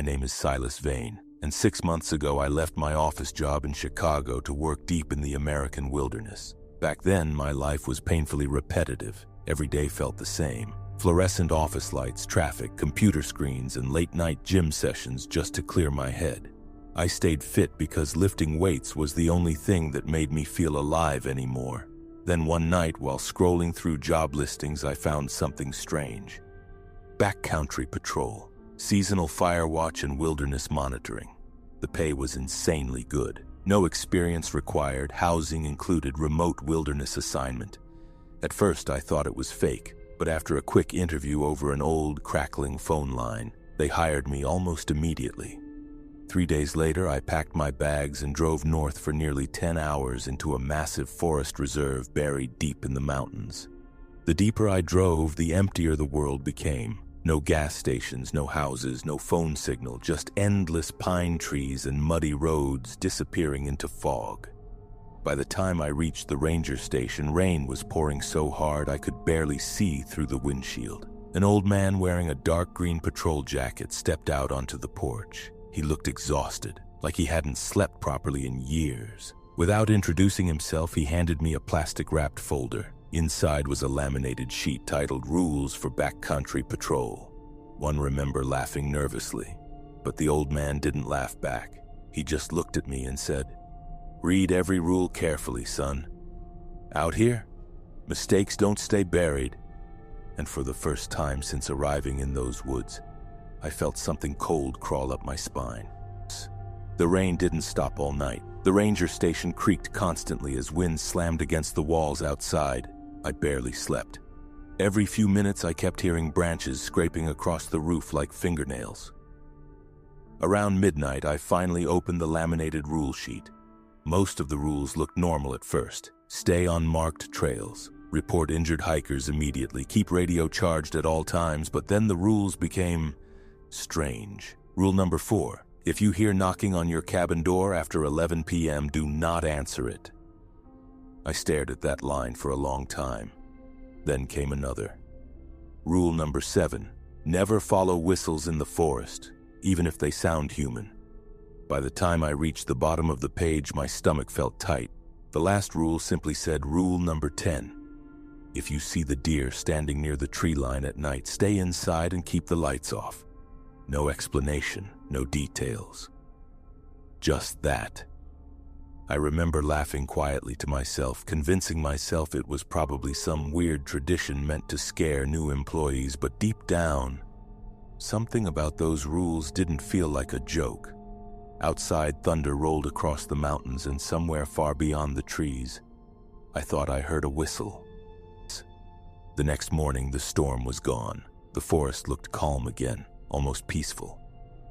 name is Silas Vane, and 6 months ago I left my office job in Chicago to work deep in the American wilderness. Back then, my life was painfully repetitive. Every day felt the same. Fluorescent office lights, traffic, computer screens, and late-night gym sessions just to clear my head. I stayed fit because lifting weights was the only thing that made me feel alive anymore. Then one night, while scrolling through job listings, I found something strange. Backcountry Patrol, seasonal fire watch and wilderness monitoring. The pay was insanely good. No experience required, housing included, remote wilderness assignment. At first, I thought it was fake, but after a quick interview over an old, crackling phone line, they hired me almost immediately. 3 days later, I packed my bags and drove north for nearly 10 hours into a massive forest reserve buried deep in the mountains. The deeper I drove, the emptier the world became. No gas stations, no houses, no phone signal, just endless pine trees and muddy roads disappearing into fog. By the time I reached the ranger station, rain was pouring so hard I could barely see through the windshield. An old man wearing a dark green patrol jacket stepped out onto the porch. He looked exhausted, like he hadn't slept properly in years. Without introducing himself, he handed me a plastic-wrapped folder. Inside was a laminated sheet titled Rules for Backcountry Patrol. One remember laughing nervously, but the old man didn't laugh back. He just looked at me and said, "Read every rule carefully, son. Out here, mistakes don't stay buried." And for the first time since arriving in those woods, I felt something cold crawl up my spine. The rain didn't stop all night. The ranger station creaked constantly as wind slammed against the walls outside. I barely slept. Every few minutes I kept hearing branches scraping across the roof like fingernails. Around midnight, I finally opened the laminated rule sheet. Most of the rules looked normal at first. Stay on marked trails. Report injured hikers immediately. Keep radio charged at all times. But then the rules became strange. Rule number 4. If you hear knocking on your cabin door after 11 p.m., do not answer it. I stared at that line for a long time. Then came another. Rule number 7. Never follow whistles in the forest, even if they sound human. By the time I reached the bottom of the page, my stomach felt tight. The last rule simply said, Rule number 10. If you see the deer standing near the tree line at night, stay inside and keep the lights off. No explanation, no details. Just that. I remember laughing quietly to myself, convincing myself it was probably some weird tradition meant to scare new employees, but deep down, something about those rules didn't feel like a joke. Outside, thunder rolled across the mountains, and somewhere far beyond the trees, I thought I heard a whistle. The next morning, the storm was gone. The forest looked calm again, almost peaceful.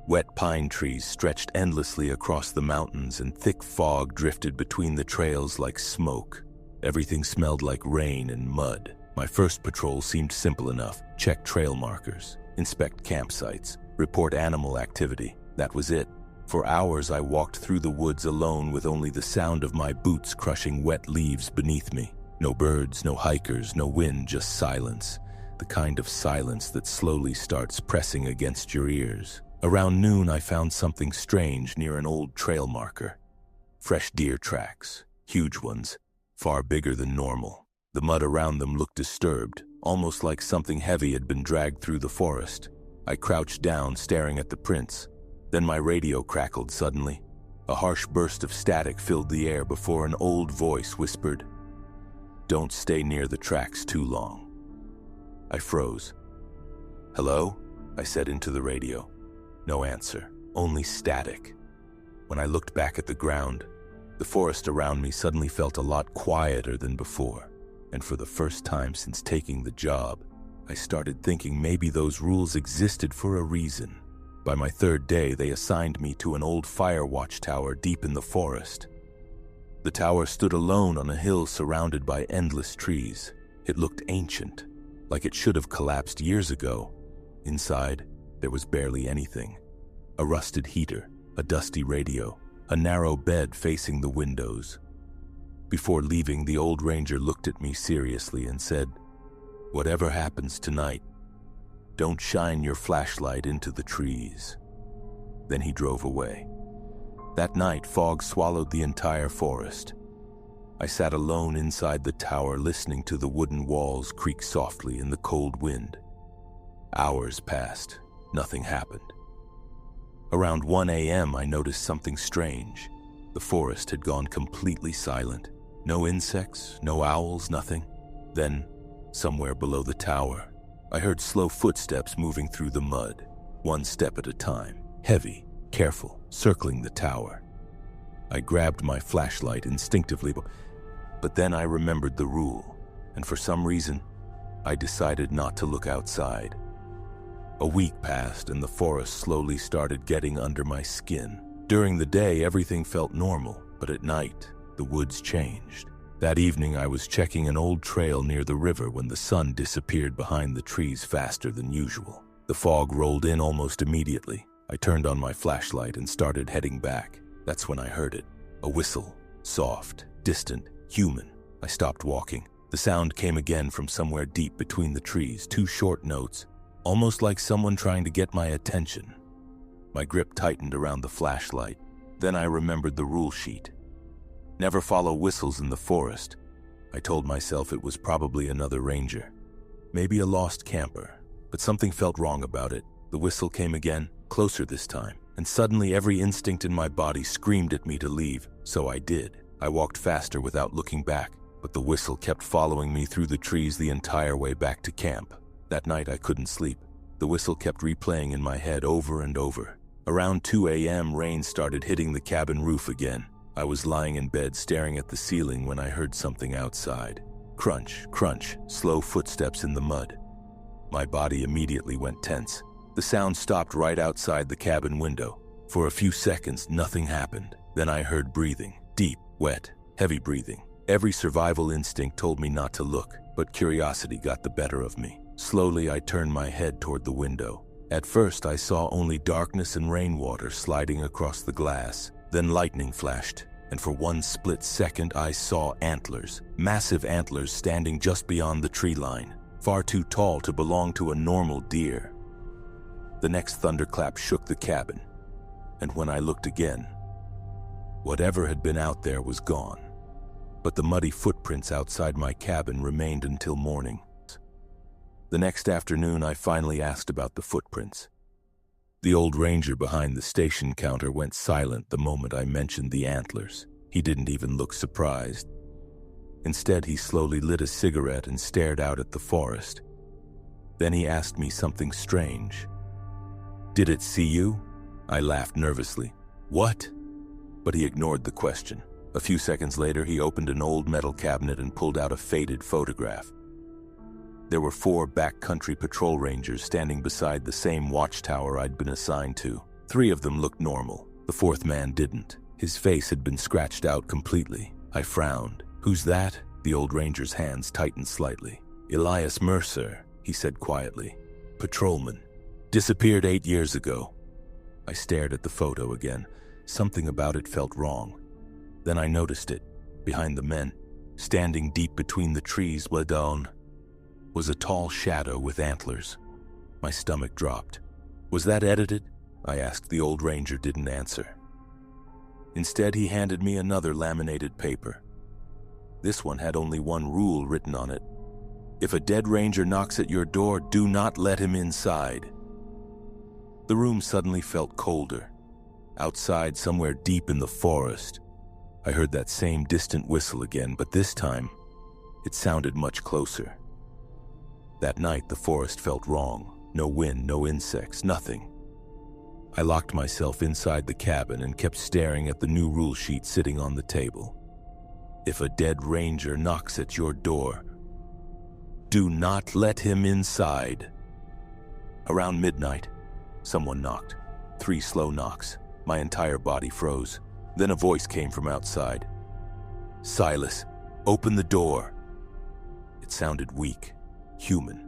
Wet pine trees stretched endlessly across the mountains, and thick fog drifted between the trails like smoke. Everything smelled like rain and mud. My first patrol seemed simple enough. Check trail markers, inspect campsites, report animal activity. That was it. For hours I walked through the woods alone with only the sound of my boots crushing wet leaves beneath me. No birds, no hikers, no wind, just silence. The kind of silence that slowly starts pressing against your ears. Around noon, I found something strange near an old trail marker. Fresh deer tracks, huge ones, far bigger than normal. The mud around them looked disturbed, almost like something heavy had been dragged through the forest. I crouched down, staring at the prints. Then my radio crackled suddenly. A harsh burst of static filled the air before an old voice whispered, "Don't stay near the tracks too long." I froze. "Hello?" I said into the radio. No answer, only static. When I looked back at the ground, the forest around me suddenly felt a lot quieter than before. And for the first time since taking the job, I started thinking maybe those rules existed for a reason. By my 3rd day, they assigned me to an old fire watchtower deep in the forest. The tower stood alone on a hill surrounded by endless trees. It looked ancient, like it should have collapsed years ago. Inside, there was barely anything. A rusted heater, a dusty radio, a narrow bed facing the windows. Before leaving, the old ranger looked at me seriously and said, "Whatever happens tonight, don't shine your flashlight into the trees." Then he drove away. That night, fog swallowed the entire forest. I sat alone inside the tower, listening to the wooden walls creak softly in the cold wind. Hours passed. Nothing happened. Around 1 a.m., I noticed something strange. The forest had gone completely silent. No insects, no owls, nothing. Then, somewhere below the tower, I heard slow footsteps moving through the mud, one step at a time, heavy, careful, circling the tower. I grabbed my flashlight instinctively, but then I remembered the rule, and for some reason, I decided not to look outside. A week passed and the forest slowly started getting under my skin. During the day, everything felt normal, but at night, the woods changed. That evening, I was checking an old trail near the river when the sun disappeared behind the trees faster than usual. The fog rolled in almost immediately. I turned on my flashlight and started heading back. That's when I heard it. A whistle. Soft, distant, human. I stopped walking. The sound came again from somewhere deep between the trees, 2 short notes, almost like someone trying to get my attention. My grip tightened around the flashlight. Then I remembered the rule sheet. Never follow whistles in the forest. I told myself it was probably another ranger. Maybe a lost camper. But something felt wrong about it. The whistle came again, closer this time, and suddenly every instinct in my body screamed at me to leave, so I did. I walked faster without looking back, but the whistle kept following me through the trees the entire way back to camp. That night I couldn't sleep. The whistle kept replaying in my head over and over. Around 2 a.m., rain started hitting the cabin roof again. I was lying in bed staring at the ceiling when I heard something outside. Crunch, crunch, slow footsteps in the mud. My body immediately went tense. The sound stopped right outside the cabin window. For a few seconds, nothing happened. Then I heard breathing. Deep, wet, heavy breathing. Every survival instinct told me not to look, but curiosity got the better of me. Slowly, I turned my head toward the window. At first, I saw only darkness and rainwater sliding across the glass. Then lightning flashed, and for one split second, I saw antlers. Massive antlers standing just beyond the tree line, far too tall to belong to a normal deer. The next thunderclap shook the cabin, and when I looked again, whatever had been out there was gone. But the muddy footprints outside my cabin remained until morning. The next afternoon, I finally asked about the footprints. The old ranger behind the station counter went silent the moment I mentioned the antlers. He didn't even look surprised. Instead, he slowly lit a cigarette and stared out at the forest. Then he asked me something strange. "Did it see you?" I laughed nervously. "What?" But he ignored the question. A few seconds later, he opened an old metal cabinet and pulled out a faded photograph. There were 4 Backcountry Patrol rangers standing beside the same watchtower I'd been assigned to. 3 of them looked normal. The 4th man didn't. His face had been scratched out completely. I frowned. "Who's that?" The old ranger's hands tightened slightly. "Elias Mercer," he said quietly. "Patrolman. Disappeared 8 years ago." I stared at the photo again. Something about it felt wrong. Then I noticed it. Behind the men, standing deep between the trees, was a tall shadow with antlers. My stomach dropped. "Was that edited?" I asked. The old ranger didn't answer. Instead, he handed me another laminated paper. This one had only one rule written on it. "If a dead ranger knocks at your door, do not let him inside." The room suddenly felt colder. Outside, somewhere deep in the forest, I heard that same distant whistle again, but this time, it sounded much closer. That night, the forest felt wrong. No wind, no insects, nothing. I locked myself inside the cabin and kept staring at the new rule sheet sitting on the table. "If a dead ranger knocks at your door, do not let him inside." Around midnight, someone knocked. 3 slow knocks. My entire body froze. Then a voice came from outside. "Silas, open the door." It sounded weak. Human.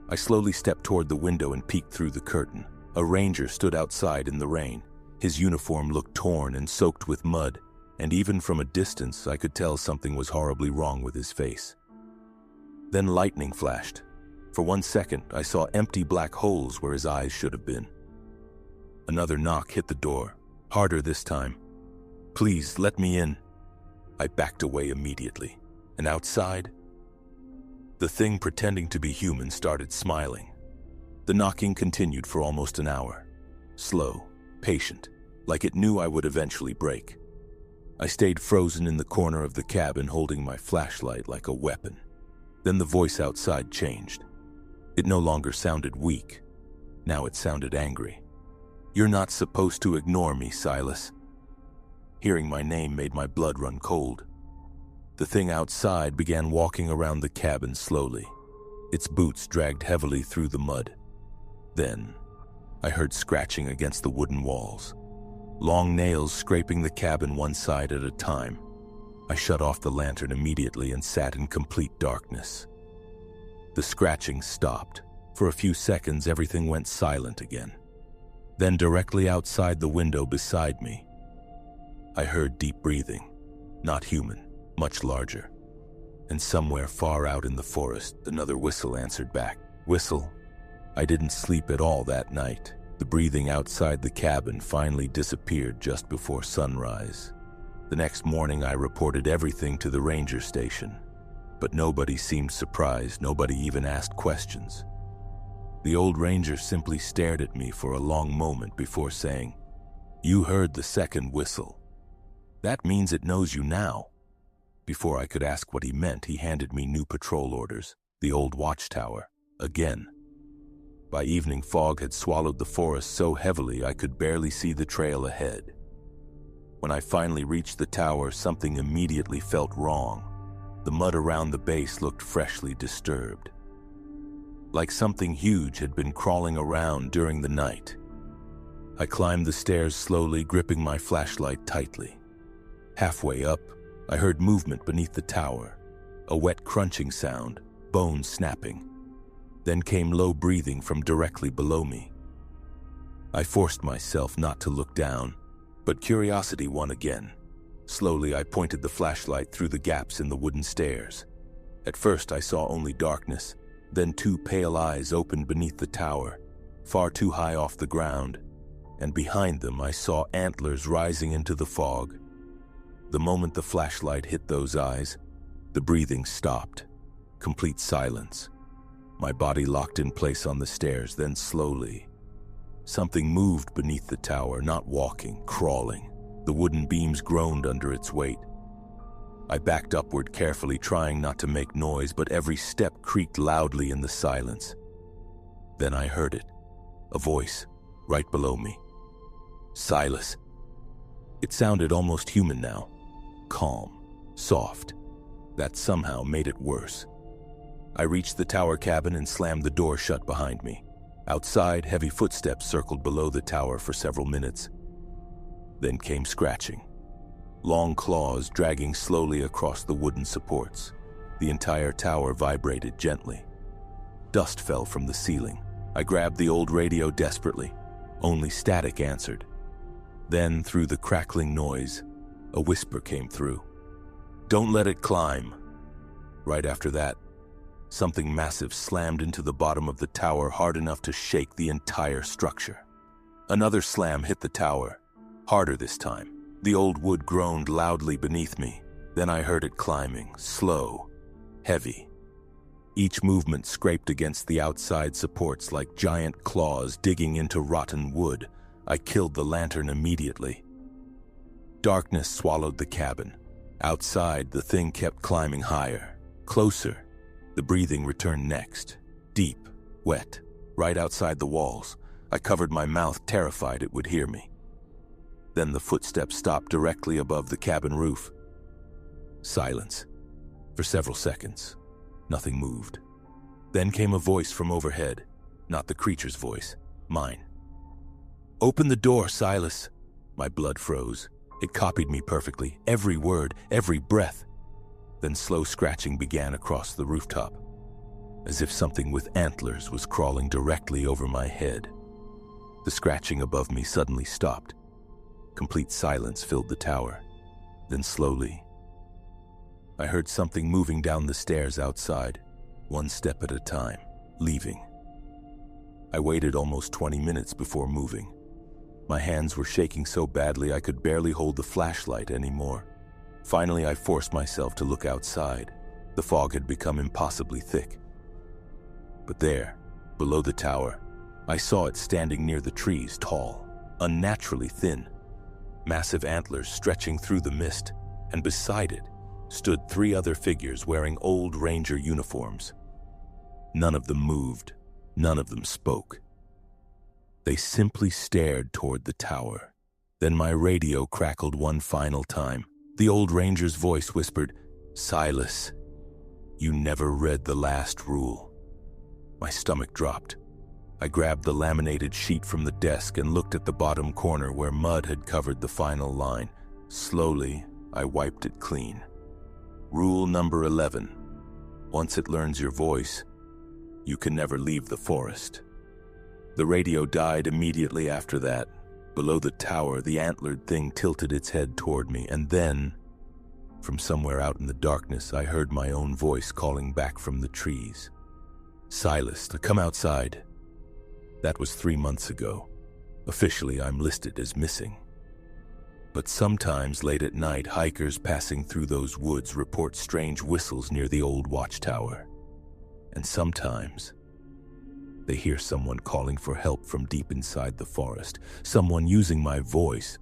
I slowly stepped toward the window and peeked through the curtain. A ranger stood outside in the rain. His uniform looked torn and soaked with mud, and even from a distance I could tell something was horribly wrong with his face. Then lightning flashed. For 1 second, I saw empty black holes where his eyes should have been. Another knock hit the door, harder this time. "Please, let me in." I backed away immediately, and outside, the thing pretending to be human started smiling. The knocking continued for almost an hour. Slow, patient, like it knew I would eventually break. I stayed frozen in the corner of the cabin holding my flashlight like a weapon. Then the voice outside changed. It no longer sounded weak. Now it sounded angry. "You're not supposed to ignore me, Silas." Hearing my name made my blood run cold. The thing outside began walking around the cabin slowly. Its boots dragged heavily through the mud. Then, I heard scratching against the wooden walls. Long nails scraping the cabin one side at a time. I shut off the lantern immediately and sat in complete darkness. The scratching stopped. For a few seconds, everything went silent again. Then directly outside the window beside me, I heard deep breathing. Not human, much larger. And somewhere far out in the forest, another whistle answered back. Whistle. I didn't sleep at all that night. The breathing outside the cabin finally disappeared just before sunrise. The next morning I reported everything to the ranger station, but nobody seemed surprised, nobody even asked questions. The old ranger simply stared at me for a long moment before saying, "You heard the second whistle. That means it knows you now." Before I could ask what he meant, he handed me new patrol orders, the old watchtower, again. By evening, fog had swallowed the forest so heavily I could barely see the trail ahead. When I finally reached the tower, something immediately felt wrong. The mud around the base looked freshly disturbed, like something huge had been crawling around during the night. I climbed the stairs slowly, gripping my flashlight tightly. Halfway up, I heard movement beneath the tower, a wet crunching sound, bones snapping. Then came low breathing from directly below me. I forced myself not to look down, but curiosity won again. Slowly, I pointed the flashlight through the gaps in the wooden stairs. At first, I saw only darkness. Then two pale eyes opened beneath the tower, far too high off the ground, and behind them I saw antlers rising into the fog. The moment the flashlight hit those eyes, the breathing stopped. Complete silence. My body locked in place on the stairs, then slowly, something moved beneath the tower, not walking, crawling. The wooden beams groaned under its weight. I backed upward carefully, trying not to make noise, but every step creaked loudly in the silence. Then I heard it, a voice, right below me. "Silas." It sounded almost human now, calm, soft. That somehow made it worse. I reached the tower cabin and slammed the door shut behind me. Outside, heavy footsteps circled below the tower for several minutes. Then came scratching. Long claws dragging slowly across the wooden supports. The entire tower vibrated gently. Dust fell from the ceiling. I grabbed the old radio desperately. Only static answered. Then, through the crackling noise, a whisper came through. "Don't let it climb." Right after that, something massive slammed into the bottom of the tower hard enough to shake the entire structure. Another slam hit the tower, harder this time. The old wood groaned loudly beneath me. Then I heard it climbing, slow, heavy. Each movement scraped against the outside supports like giant claws digging into rotten wood. I killed the lantern immediately. Darkness swallowed the cabin. Outside, the thing kept climbing higher, closer. The breathing returned next, deep, wet, right outside the walls. I covered my mouth, terrified it would hear me. Then the footsteps stopped directly above the cabin roof. Silence. For several seconds, nothing moved. Then came a voice from overhead, not the creature's voice, mine. "Open the door, Silas." My blood froze. It copied me perfectly, every word, every breath. Then slow scratching began across the rooftop, as if something with antlers was crawling directly over my head. The scratching above me suddenly stopped. Complete silence filled the tower. Then slowly, I heard something moving down the stairs outside, one step at a time, leaving. I waited almost 20 minutes before moving. My hands were shaking so badly I could barely hold the flashlight anymore. Finally, I forced myself to look outside. The fog had become impossibly thick. But there, below the tower, I saw it standing near the trees, tall, unnaturally thin, massive antlers stretching through the mist, and beside it stood 3 other figures wearing old ranger uniforms. None of them moved, none of them spoke. They simply stared toward the tower. Then my radio crackled one final time. The old ranger's voice whispered, "Silas, you never read the last rule." My stomach dropped. I grabbed the laminated sheet from the desk and looked at the bottom corner where mud had covered the final line. Slowly, I wiped it clean. Rule number 11. Once it learns your voice, you can never leave the forest. The radio died immediately after that. Below the tower, the antlered thing tilted its head toward me, and then, from somewhere out in the darkness, I heard my own voice calling back from the trees. "Silas, to come outside." That was 3 months ago. Officially, I'm listed as missing. But sometimes late at night, hikers passing through those woods report strange whistles near the old watchtower. And sometimes they hear someone calling for help from deep inside the forest, someone using my voice